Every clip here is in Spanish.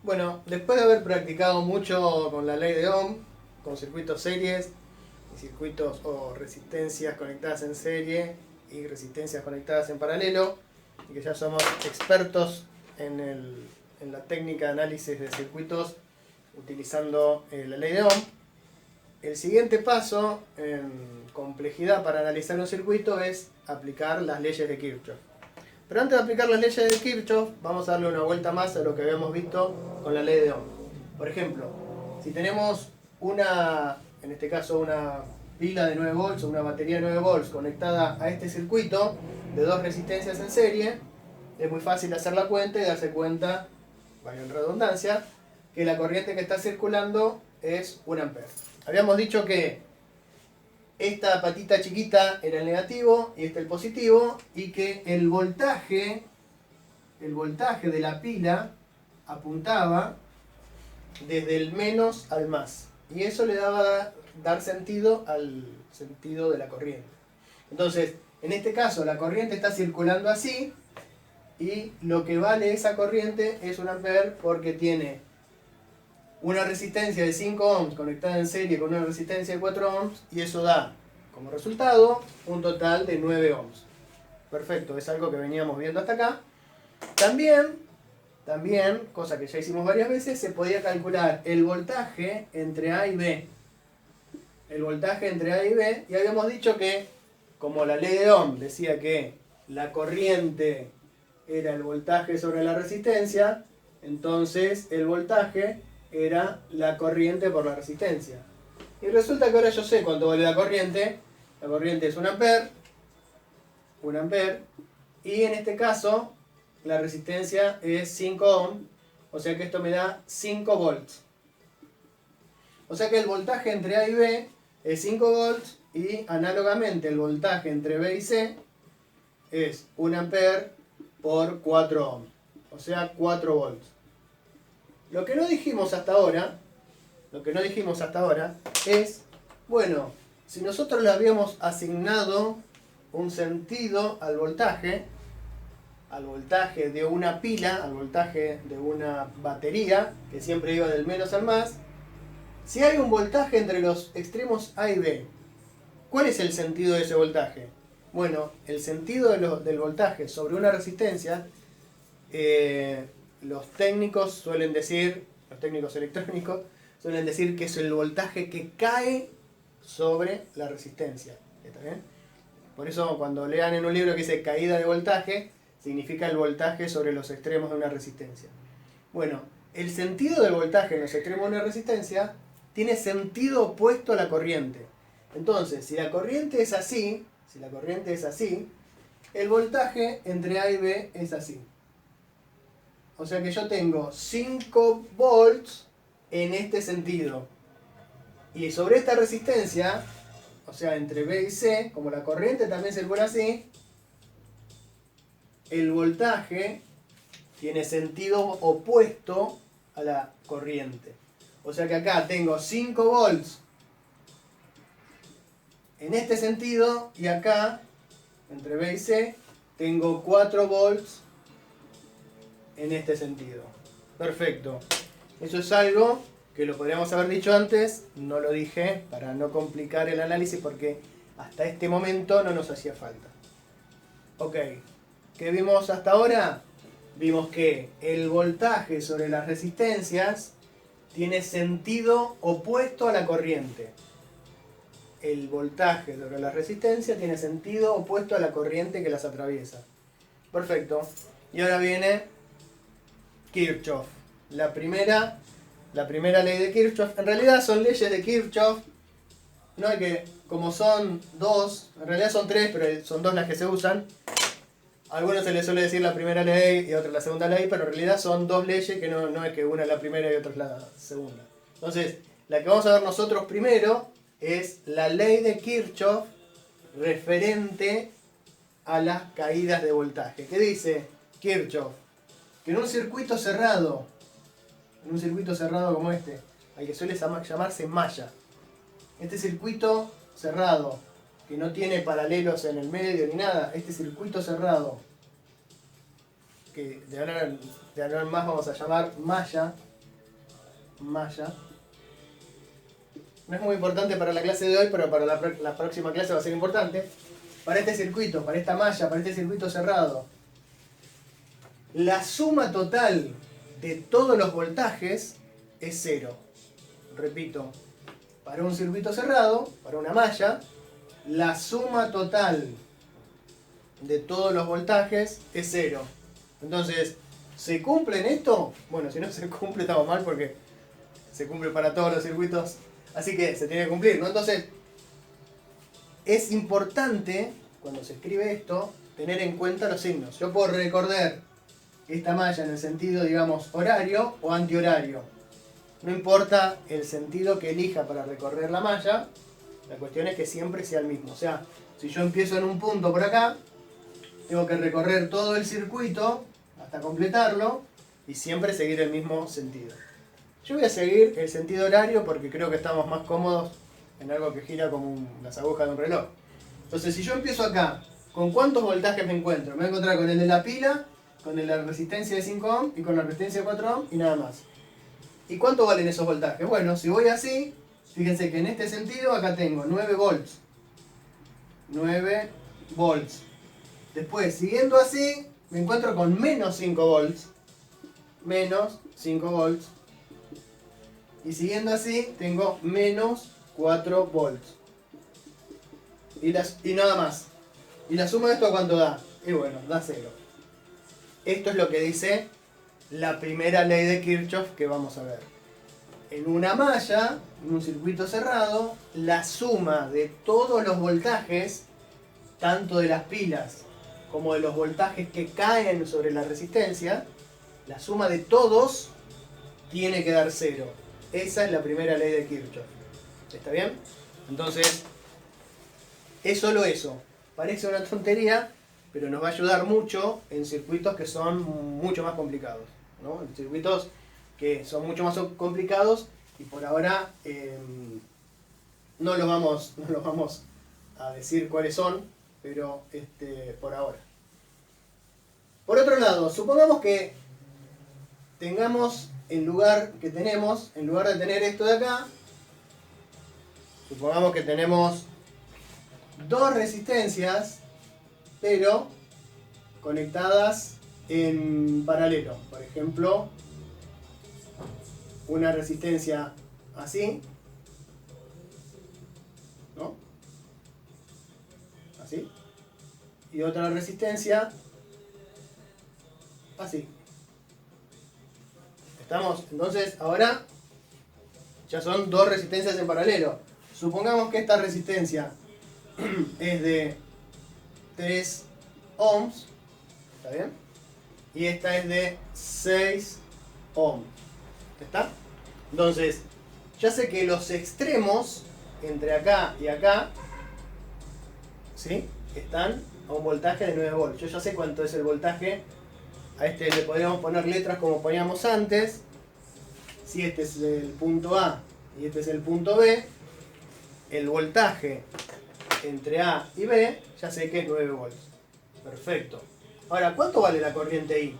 Bueno, después de haber practicado mucho con la ley de Ohm, con circuitos series y circuitos o resistencias conectadas en serie y resistencias conectadas en paralelo, y que ya somos expertos en la técnica de análisis de circuitos utilizando la ley de Ohm, el siguiente paso en complejidad para analizar un circuito es aplicar las leyes de Kirchhoff. Pero antes de aplicar las leyes de Kirchhoff, vamos a darle una vuelta más a lo que habíamos visto con la ley de Ohm. Por ejemplo, si tenemos en este caso una pila de 9 volts o una batería de 9 volts conectada a este circuito de dos resistencias en serie, es muy fácil hacer la cuenta y darse cuenta, valga en redundancia, que la corriente que está circulando es 1 ampere. Habíamos dicho que esta patita chiquita era el negativo y este el positivo, y que el voltaje de la pila apuntaba desde el menos al más, y eso le daba a dar sentido al sentido de la corriente. Entonces, en este caso la corriente está circulando así, y lo que vale esa corriente es 1 ampere porque tiene una resistencia de 5 ohms conectada en serie con una resistencia de 4 ohms, y eso da como resultado un total de 9 ohms. Perfecto, es algo que veníamos viendo hasta acá. También, cosa que ya hicimos varias veces, se podía calcular el voltaje entre A y B. El voltaje entre A y B, y habíamos dicho que, como la ley de Ohm decía que la corriente era el voltaje sobre la resistencia, entonces el voltaje era la corriente por la resistencia. Y resulta que ahora yo sé cuánto vale la corriente. La corriente es 1 ampere, y en este caso la resistencia es 5 ohms, o sea que esto me da 5 volts. O sea que el voltaje entre A y B es 5 volts, y análogamente el voltaje entre B y C es 1 ampere por 4 ohms, o sea 4 volts. Lo que no dijimos hasta ahora es, bueno, si nosotros le habíamos asignado un sentido al voltaje de una pila, al voltaje de una batería, que siempre iba del menos al más, si hay un voltaje entre los extremos A y B, ¿cuál es el sentido de ese voltaje? Bueno, el sentido del voltaje sobre una resistencia, los técnicos electrónicos suelen decir que es el voltaje que cae sobre la resistencia. ¿Está bien? Por eso cuando lean en un libro que dice caída de voltaje, significa el voltaje sobre los extremos de una resistencia. Bueno, el sentido del voltaje en los extremos de una resistencia tiene sentido opuesto a la corriente. Entonces, si la corriente es así, el voltaje entre A y B es así. O sea que yo tengo 5 volts en este sentido. Y sobre esta resistencia, o sea, entre B y C, como la corriente también circula así, el voltaje tiene sentido opuesto a la corriente. O sea que acá tengo 5 volts en este sentido, y acá, entre B y C, tengo 4 volts en este sentido. Perfecto. Eso es algo que lo podríamos haber dicho antes, no lo dije para no complicar el análisis porque hasta este momento no nos hacía falta. Ok, ¿qué vimos hasta ahora? Vimos que el voltaje sobre las resistencias tiene sentido opuesto a la corriente. El voltaje sobre la resistencia tiene sentido opuesto a la corriente que las atraviesa. Perfecto. Y ahora viene Kirchhoff. La primera ley de Kirchhoff. En realidad son leyes de Kirchhoff. No hay que, como son dos, en realidad son tres, pero son dos las que se usan. A algunos se les suele decir la primera ley y otra la segunda ley, pero en realidad son dos leyes que no es que una es la primera y otra es la segunda. Entonces, la que vamos a ver nosotros primero es la ley de Kirchhoff referente a las caídas de voltaje. ¿Qué dice Kirchhoff? Que en un circuito cerrado como este, al que suele llamarse malla, este circuito cerrado, que no tiene paralelos en el medio ni nada, este circuito cerrado, que de ahora en más vamos a llamar malla, malla. No es muy importante para la clase de hoy, pero para la próxima clase va a ser importante. Para este circuito, para esta malla, para este circuito cerrado, la suma total de todos los voltajes es 0. Repito, para un circuito cerrado, para una malla, la suma total de todos los voltajes es 0. Entonces, ¿se cumple en esto? Bueno, si no se cumple estamos mal porque se cumple para todos los circuitos. Así que se tiene que cumplir, ¿no? Entonces, es importante, cuando se escribe esto, tener en cuenta los signos. Yo puedo recordar esta malla en el sentido, digamos, horario o antihorario. No importa el sentido que elija para recorrer la malla, la cuestión es que siempre sea el mismo. O sea, si yo empiezo en un punto por acá, tengo que recorrer todo el circuito hasta completarlo y siempre seguir el mismo sentido. Yo voy a seguir el sentido horario porque creo que estamos más cómodos en algo que gira como las agujas de un reloj. Entonces, si yo empiezo acá, ¿con cuántos voltajes me encuentro? Me voy a encontrar con el de la pila, con el de la resistencia de 5 ohm y con la resistencia de 4 ohm y nada más. ¿Y cuánto valen esos voltajes? Bueno, si voy así, fíjense que en este sentido acá tengo 9 volts. 9 volts. Después, siguiendo así, me encuentro con menos 5 volts. Menos 5 volts. Y siguiendo así, tengo menos 4 volts. Y nada más. ¿Y la suma de esto cuánto da? Y bueno, da 0. Esto es lo que dice la primera ley de Kirchhoff que vamos a ver. En una malla, en un circuito cerrado, la suma de todos los voltajes, tanto de las pilas como de los voltajes que caen sobre la resistencia, la suma de todos tiene que dar 0. Esa es la primera ley de Kirchhoff. ¿Está bien? Entonces, es solo eso. Parece una tontería, pero nos va a ayudar mucho en circuitos que son mucho más complicados, ¿no? En circuitos que son mucho más complicados y por ahora no los vamos a decir cuáles son, pero por ahora. Por otro lado, supongamos que tengamos en lugar de tener esto de acá, supongamos que tenemos dos resistencias, pero conectadas en paralelo. Por ejemplo, una resistencia así, ¿no? Así. Y otra resistencia así. ¿Estamos? Entonces, ahora ya son dos resistencias en paralelo. Supongamos que esta resistencia es de 3 ohms, ¿está bien? Y esta es de 6 ohms. ¿Está? Entonces, ya sé que los extremos entre acá y acá, ¿sí?, están a un voltaje de 9 volts. Yo ya sé cuánto es el voltaje. A este le podríamos poner letras como poníamos antes. Si este es el punto A y este es el punto B, el voltaje entre A y B ya sé que es 9 volts. Perfecto. Ahora, ¿cuánto vale la corriente I?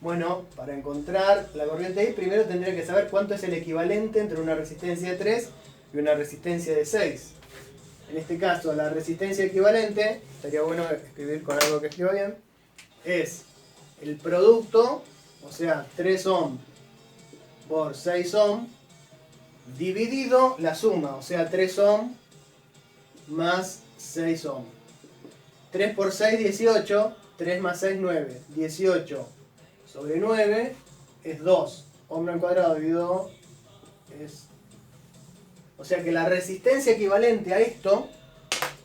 Bueno, para encontrar la corriente I, primero tendría que saber cuánto es el equivalente entre una resistencia de 3 y una resistencia de 6. En este caso, la resistencia equivalente, estaría bueno escribir con algo que escriba bien, es el producto, o sea, 3 ohm por 6 ohm, dividido la suma, o sea, 3 ohm más 6 ohm. 3 por 6, 18, 3 más 6, 9. 18 sobre 9 es 2. Ohm al cuadrado dividido es... O sea que la resistencia equivalente a esto,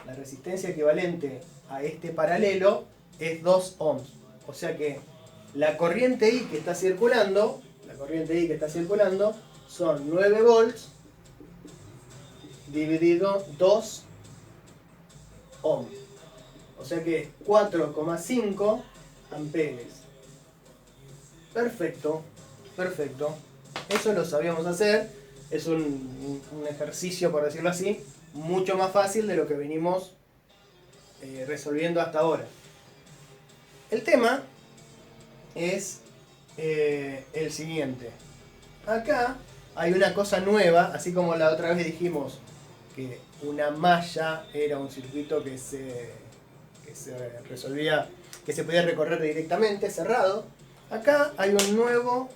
la resistencia equivalente a este paralelo, es 2 ohms. O sea que la corriente I que está circulando, son 9 volts dividido 2 ohms. O sea que es 4,5 amperes. Perfecto, perfecto. Eso lo sabíamos hacer. Es un ejercicio, por decirlo así, mucho más fácil de lo que venimos resolviendo hasta ahora. El tema es el siguiente. Acá hay una cosa nueva, así como la otra vez dijimos que una malla era un circuito que se resolvía, que se podía recorrer directamente, cerrado. Acá hay un nuevo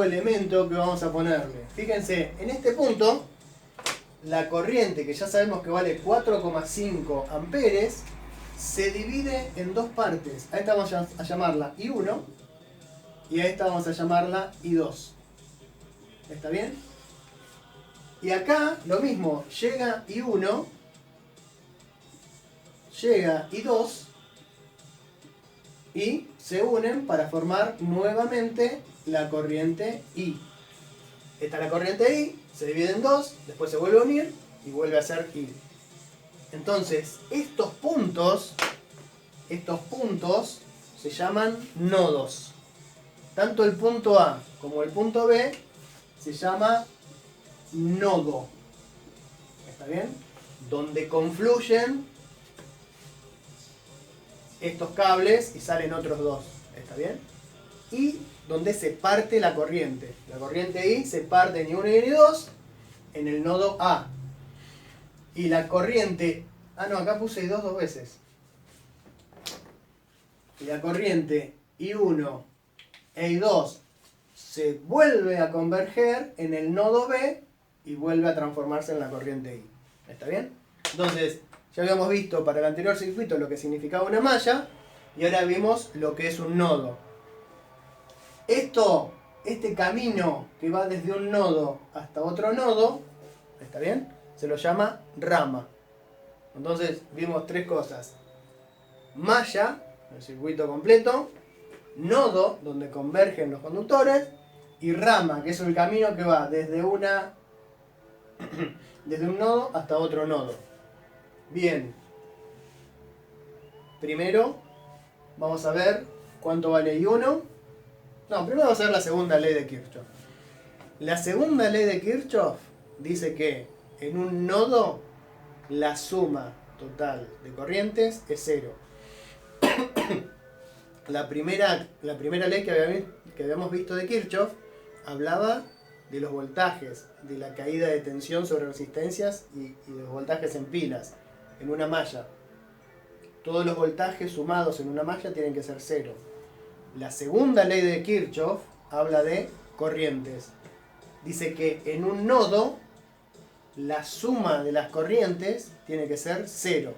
elemento que vamos a ponerle. Fíjense, en este punto, la corriente, que ya sabemos que vale 4,5 amperes, se divide en dos partes. A esta vamos a llamarla I1 y a esta vamos a llamarla I2. ¿Está bien? Y acá lo mismo, llega I1, llega I2 y se unen para formar nuevamente la corriente I. Esta es la corriente I, se divide en dos, después se vuelve a unir y vuelve a ser I. Entonces, estos puntos se llaman nodos. Tanto el punto A como el punto B se llama nodo. ¿Está bien? Donde confluyen estos cables y salen otros dos. ¿Está bien? Y donde se parte la corriente. La corriente I se parte en I1 y en I2 en el nodo A. Y la corriente... Ah, no, acá puse I2 dos veces. Y la corriente I1 e I2 se vuelve a converger en el nodo B y vuelve a transformarse en la corriente I. ¿Está bien? Entonces, ya habíamos visto para el anterior circuito lo que significaba una malla y ahora vimos lo que es un nodo. Este camino que va desde un nodo hasta otro nodo, ¿está bien? Se lo llama rama. Entonces vimos tres cosas. Malla, el circuito completo, nodo, donde convergen los conductores, y rama, que es el camino que va desde un nodo hasta otro nodo. Bien. Primero vamos a ver cuánto vale I1. No, primero vamos a ver la segunda ley de Kirchhoff. La segunda ley de Kirchhoff dice que en un nodo la suma total de corrientes es cero. La primera ley que habíamos visto de Kirchhoff hablaba de los voltajes, de la caída de tensión sobre resistencias y de los voltajes en pilas, en una malla. Todos los voltajes sumados en una malla tienen que ser cero. La segunda ley de Kirchhoff habla de corrientes. Dice que en un nodo la suma de las corrientes tiene que ser cero.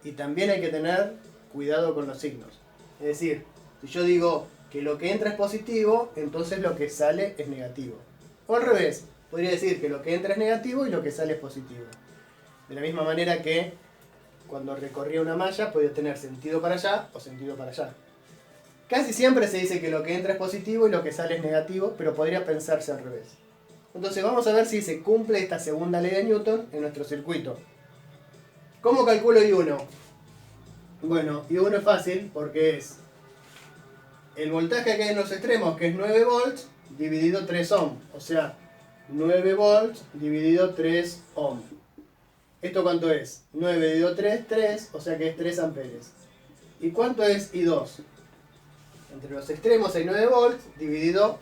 Y también hay que tener cuidado con los signos. Es decir, si yo digo que lo que entra es positivo, entonces lo que sale es negativo. O al revés, podría decir que lo que entra es negativo y lo que sale es positivo. De la misma manera que cuando recorría una malla podía tener sentido para allá o sentido para allá. Casi siempre se dice que lo que entra es positivo y lo que sale es negativo, pero podría pensarse al revés. Entonces vamos a ver si se cumple esta segunda ley de Newton en nuestro circuito. ¿Cómo calculo I1? Bueno, I1 es fácil porque es el voltaje que hay en los extremos, que es 9 volts, dividido 3 ohm. O sea, 9 volts dividido 3 ohm. ¿Esto cuánto es? 9 dividido 3, 3, o sea que es 3 amperes. ¿Y cuánto es I2? Entre los extremos hay 9 volts dividido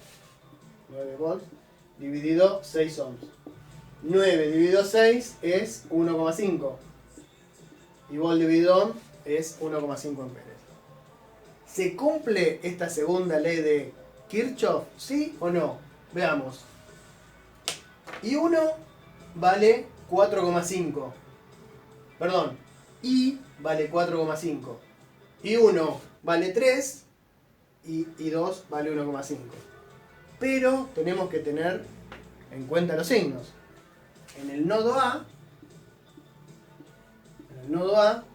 6 ohms. 9 dividido 6 es 1,5. Y volt dividido ohm es 1,5 amperes. ¿Se cumple esta segunda ley de Kirchhoff? ¿Sí o no? Veamos. I1 vale 4,5. Perdón, I vale 4,5. I1 vale 3 y I2 vale 1,5. Pero tenemos que tener en cuenta los signos. En el nodo A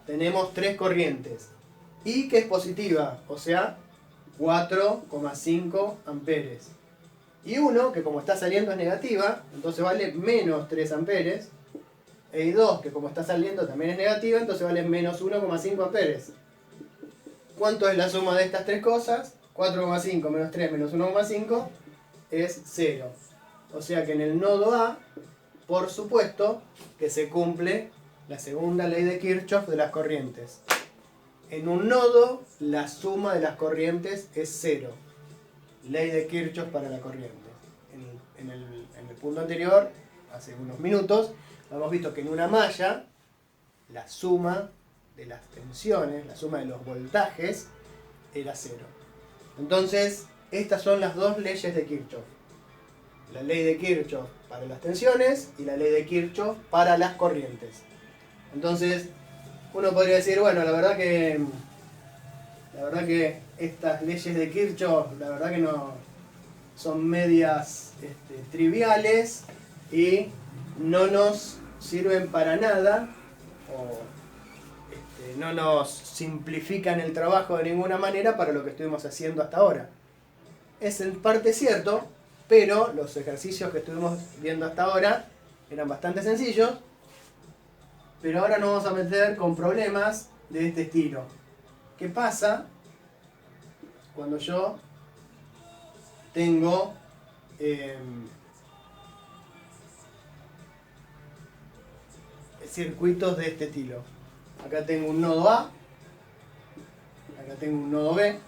tenemos tres corrientes. I que es positiva, o sea, 4,5 amperes. Y 1, que como está saliendo es negativa, entonces vale menos 3 amperes. E I2, que como está saliendo también es negativa, entonces vale menos 1,5 amperes. ¿Cuánto es la suma de estas tres cosas? 4,5 menos 3 menos 1,5 es 0. O sea que en el nodo A, por supuesto, que se cumple la segunda ley de Kirchhoff de las corrientes. En un nodo, la suma de las corrientes es 0. ley de Kirchhoff para la corriente. En el punto anterior, hace unos minutos, hemos visto que en una malla, la suma de las tensiones, la suma de los voltajes, era 0. Entonces, estas son las dos leyes de Kirchhoff. La ley de Kirchhoff para las tensiones y la ley de Kirchhoff para las corrientes. Entonces, uno podría decir, bueno, la verdad que estas leyes de Kirchhoff, la verdad que no son medias triviales y no nos sirven para nada, o no nos simplifican el trabajo de ninguna manera para lo que estuvimos haciendo hasta ahora. Es en parte cierto, pero los ejercicios que estuvimos viendo hasta ahora eran bastante sencillos, pero ahora nos vamos a meter con problemas de este estilo. ¿Qué pasa cuando yo tengo circuitos de este estilo? Acá tengo un nodo A, acá tengo un nodo B,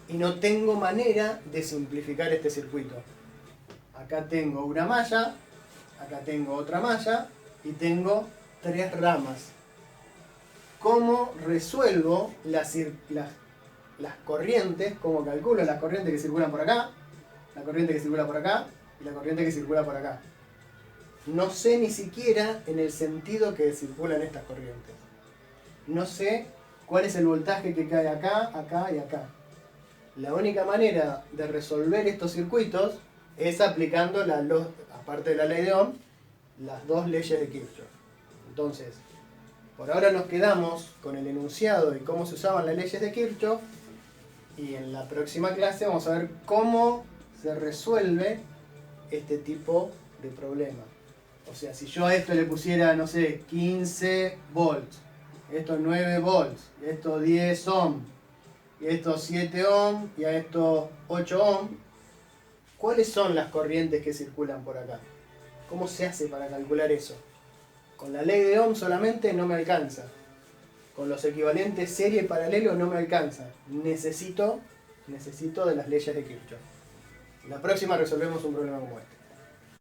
y no tengo manera de simplificar este circuito. Acá tengo una malla, acá tengo otra malla, y tengo 3 ramas. ¿Cómo resuelvo las corrientes? ¿Cómo calculo las corrientes que circulan por acá, la corriente que circula por acá y la corriente que circula por acá? No sé ni siquiera en el sentido que circulan estas corrientes. No sé cuál es el voltaje que cae acá, acá y acá. La única manera de resolver estos circuitos es aplicando, aparte de la ley de Ohm, las dos leyes de Kirchhoff. Entonces, por ahora nos quedamos con el enunciado y cómo se usaban las leyes de Kirchhoff, y en la próxima clase vamos a ver cómo se resuelve este tipo de problema. O sea, si yo a esto le pusiera, no sé, 15 volts, esto 9 volts, esto 10 ohm, y esto 7 ohm, y a esto 8 ohm, ¿cuáles son las corrientes que circulan por acá? ¿Cómo se hace para calcular eso? Con la ley de Ohm solamente no me alcanza. Con los equivalentes serie y paralelo no me alcanza. Necesito de las leyes de Kirchhoff. En la próxima resolvemos un problema como este.